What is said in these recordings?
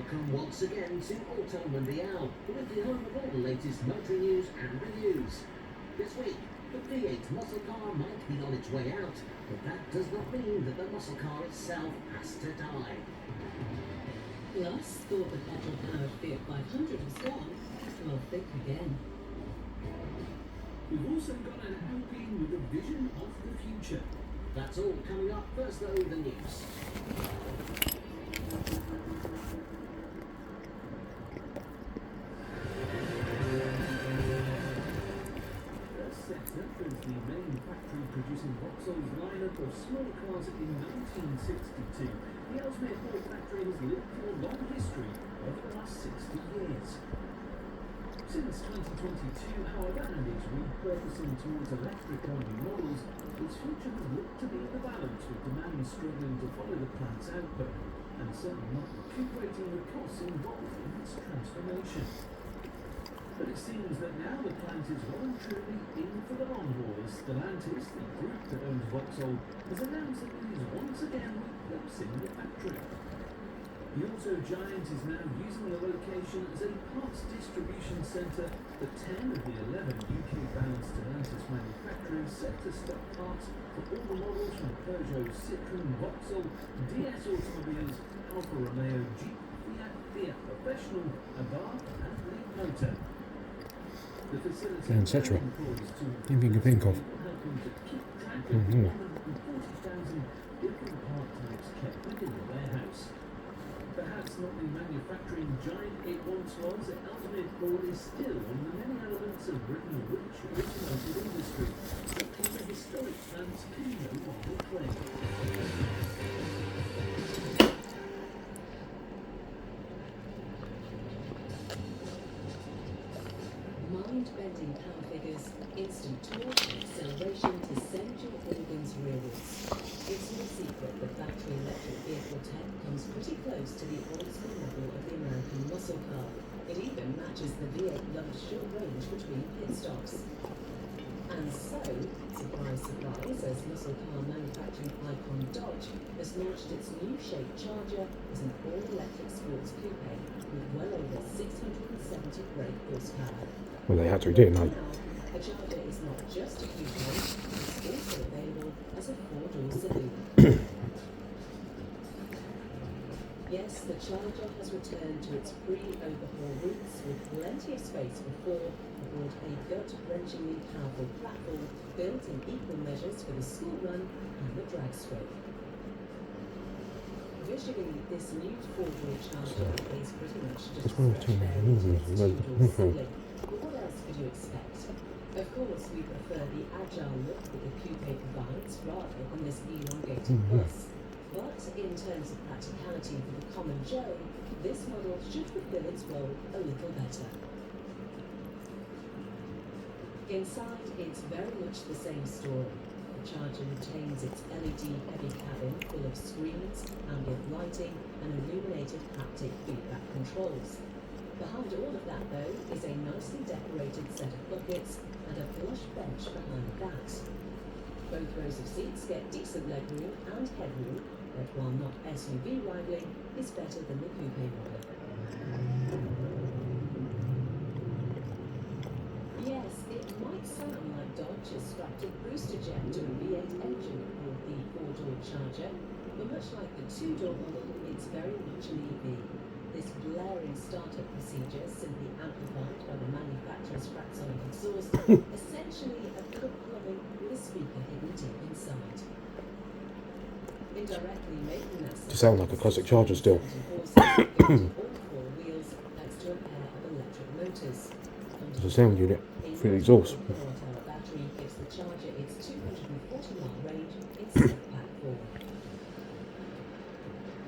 Welcome once again to Auto Mundial, with the home of all the latest motor news and reviews. This week, the V8 muscle car might be on its way out, but that does not mean that the muscle car itself has to die. Plus, thought the petrol-powered Fiat 500 was gone. Well, think again. We've also got an Alpine with a vision of the future. That's all coming up. First though, the news. Set up as the main factory producing Vauxhall's lineup of small cars in 1962, the Ellesmere Port factory has lived through a long history over the last 60 years. Since 2022, however, and its repurposing towards electric-only models, its future has looked to be in the balance, with demand struggling to follow the plant's output, and certainly not recuperating the costs involved in its transformation. But it seems that now the plant is well and truly in for the long haul, as Stellantis, the group that owns Vauxhall, has announced that it is once again repurposing the factory. The auto giant is now using the location as a parts distribution centre for 10 of the 11 UK-bound Stellantis manufacturers, set to stock parts for all the models from Peugeot, Citroën, Vauxhall, DS Automobiles, Alfa Romeo, Jeep, Fiat Professional, Abarth and Leapmotor. The facility etc. Anything you can think of. helping to keep track of 140,000 different part types kept within the warehouse. Perhaps not the manufacturing giant it once was, Ellesmere Port is still one of the many elements of Britain's rich automotive industry, something the historic plants can no longer claim. Mind-bending power figures, instant torque, acceleration to send your organs rearwards. It's no secret that battery electric vehicle tech comes pretty close to the old-school model of the American muscle car. It even matches the V8 love's short range between pit stops. And so, surprise, surprise, as muscle car manufacturing icon Dodge has launched its new shape Charger as an all-electric sports coupe with well over 670 brake horsepower. Well, they had to, didn't they? The Charger is not just a coupe, it's also available as a four-door saloon. Yes, the Charger has returned to its pre-overhaul roots with plenty of space for four aboard a gut-wrenchingly powerful platform built in equal measures for the school run and the drag stroke. Visually, this new four-door Charger is pretty much just a two-door sibling. But what else could you expect? Of course, we prefer the agile look that the coupe provides rather than this elongated bus. But in terms of practicality for the common Joe, this model should fulfill its role a little better. Inside, it's very much the same story. The Charger retains its LED-heavy cabin full of screens, ambient lighting, and illuminated haptic feedback controls. Behind all of that, though, is a nicely decorated set of buckets and a plush bench behind that. Both rows of seats get decent legroom and headroom, but while not SUV rivaling, is better than the coupe model. Yes, it might sound like Dodge has strapped a booster jet to a V8 engine aboard the four-door Charger, but much like the two-door model, it's very much an EV. This blaring startup procedure, simply amplified by the manufacturer's fracsonic exhaust, essentially a bit of plumbing with a speaker hidden deep inside. Indirectly making that To sound like a classic Charger still. all four wheels thanks to a pair of electric motors. There's a sound unit through the exhaust. The battery gives the Charger its 240-mile range in step-pack form.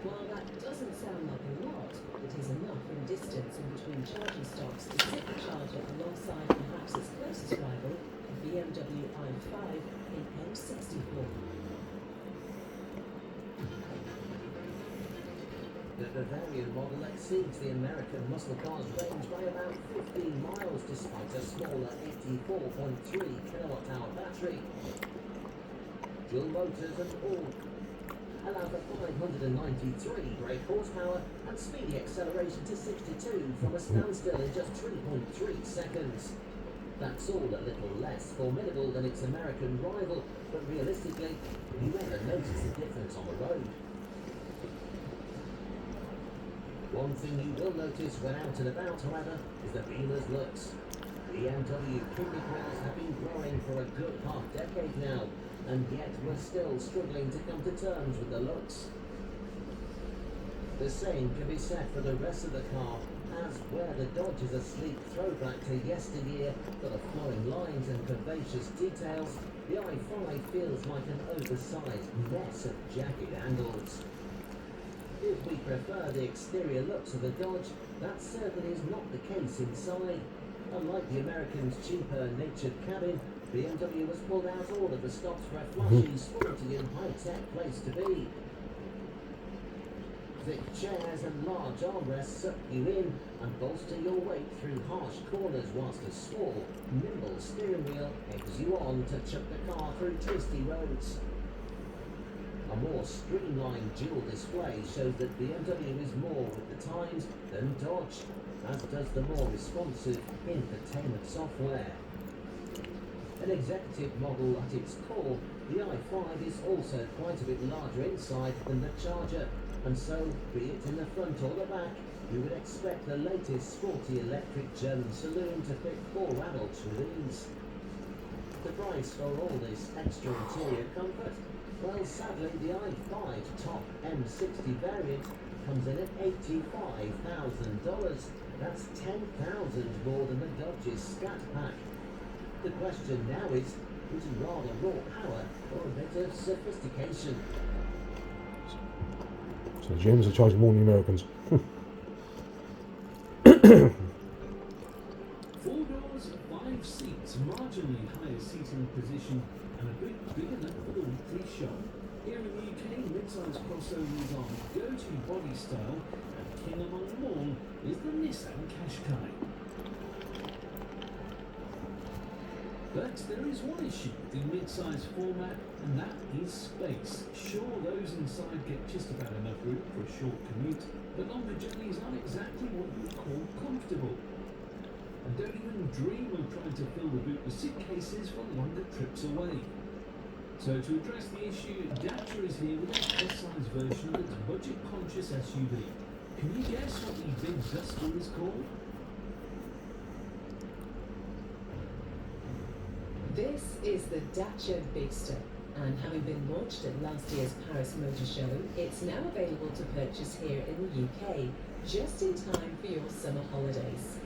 While that doesn't sound like a lot, it is enough in distance in between charging stops to sit the Charger alongside perhaps its closest rival, the BMW i5 in M64. The Bavarian model exceeds the American muscle car's range by about 15 miles despite a smaller 84.3 kilowatt-hour battery. Dual motors and all. allow for 593 brake horsepower and speedy acceleration to 62 from a standstill in just 3.3 seconds. That's all a little less formidable than its American rival, but realistically, you never notice the difference on the road. One thing you will notice when out and about, however, is the Beamer's looks. BMW kidney grills have been growing for a good half-decade now, and yet we're still struggling to come to terms with the looks. The same can be said for the rest of the car, as where the Dodge is a sleek throwback to yesteryear, full of flowing lines and curvaceous details, the i5 feels like an oversized mess of jagged angles. If we prefer the exterior looks of the Dodge, that certainly is not the case inside. Unlike the American's cheaper natured cabin, BMW has pulled out all of the stops for a flashy, sporty and high-tech place to be. Thick chairs and large armrests suck you in and bolster your weight through harsh corners, whilst a small, nimble steering wheel eggs you on to chuck the car through twisty roads. A more streamlined dual display shows that BMW is more with the times than Dodge, as does the more responsive infotainment software. An executive model at its core, the i5 is also quite a bit larger inside than the Charger, and so, be it in the front or the back, you would expect the latest sporty electric German saloon to fit 4 adults with ease. The price for all this extra interior comfort? Well, sadly, the i5 top M60 variant comes in at $85,000. That's $10,000 more than the Dodge's Scat Pack. The question now is, would you rather raw power or a bit of sophistication? So the Germans are charging more than the Americans. 4 doors, 5 seats, marginally higher seating position, and a bit big enough for the weekly show. Here in the UK, mid-size crossovers are go-to body style, and king among them all is the Nissan Qashqai. But there is one issue with the mid-size format, and that is space. Sure, those inside get just about enough room for a short commute, but longer journeys aren't exactly what you would call comfortable. And don't even dream of trying to fill the boot with suitcases for longer trips away. So to address the issue, Dacia is here with a plus-size version of its budget-conscious SUV. Can you guess what the big duster is called? This is the Dacia Bigster, and having been launched at last year's Paris Motor Show, it's now available to purchase here in the UK, just in time for your summer holidays.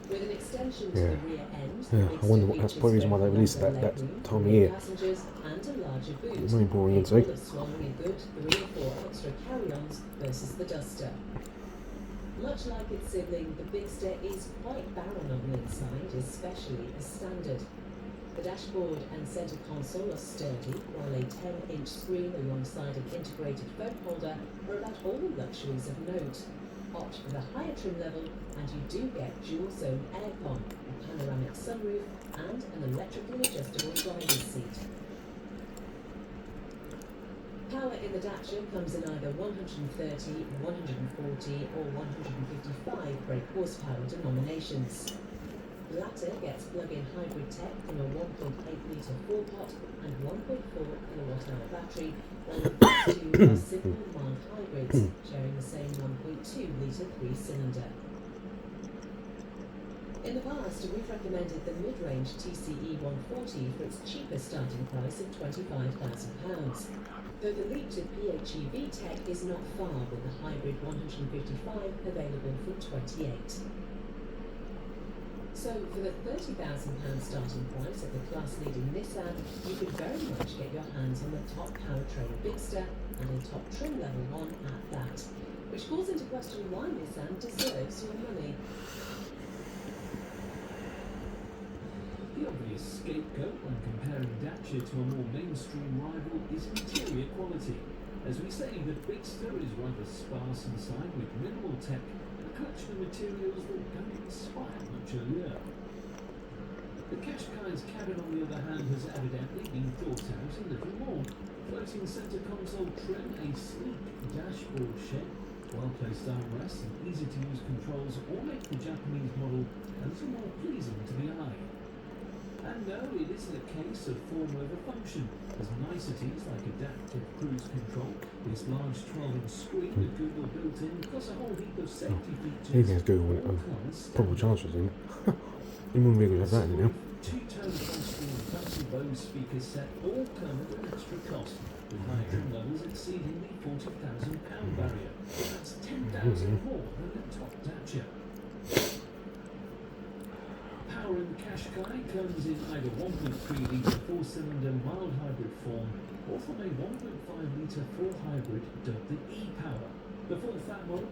With an extension to the rear end, I wonder what that's probably the reason why they released it that time of year. Passengers and a larger boot. It's very boring inside. Capable of swallowing a good 3 or 4 extra carry-ons versus the Duster. Much like its sibling, the Bigster is quite barren on the inside, especially as standard. The dashboard and centre console are sturdy, while a 10-inch screen alongside an integrated phone holder are about all the luxuries of note. Opt for the higher trim level, and you do get dual-zone aircon, a panoramic sunroof, and an electrically adjustable driver's seat. Power in the Dacia comes in either 130, 140 or 155 brake horsepower denominations. The latter gets plug-in hybrid tech from a 1.8-litre 4-pot and 1.4 kilowatt-hour battery, while the first two are simple mild hybrids, sharing the same 1.2-litre 3-cylinder. In the past, we've recommended the mid-range TCE 140 for its cheaper starting price of £25,000, though the leap to PHEV tech is not far, with the hybrid 155 available from 28. So, for the £30,000 starting price of the class-leading Nissan, you could very much get your hands on the top powertrain Bigster and a top trim level one at that, which calls into question why Nissan deserves your money. The obvious scapegoat when comparing Dacia to a more mainstream rival is interior quality. As we say, the Bigster is rather sparse inside with minimal tech and a collection of materials that don't inspire much allure. The Qashqai's cabin, on the other hand, has evidently been thought out a little more. Floating centre console trim, a sleek dashboard shed, well-placed armrests and easy-to-use controls all make the Japanese model a little more pleasing to the eye. And no, it isn't a case of form over function, as niceties like adaptive cruise control, this large 12-inch screen with Google built in, plus a whole heap of safety features. Anything has Google in it, proper chargers in. You wouldn't be able to have that, you know. Two-tone full-screen Fancy Bose speaker set all come at an extra cost, with high trim levels exceeding the £40,000 barrier. That's £10,000 more than the top Dacia. Power in the Qashqai comes in either 1.3-litre four-cylinder mild hybrid form or from a 1.5-litre full hybrid dubbed the e-Power. The full fat model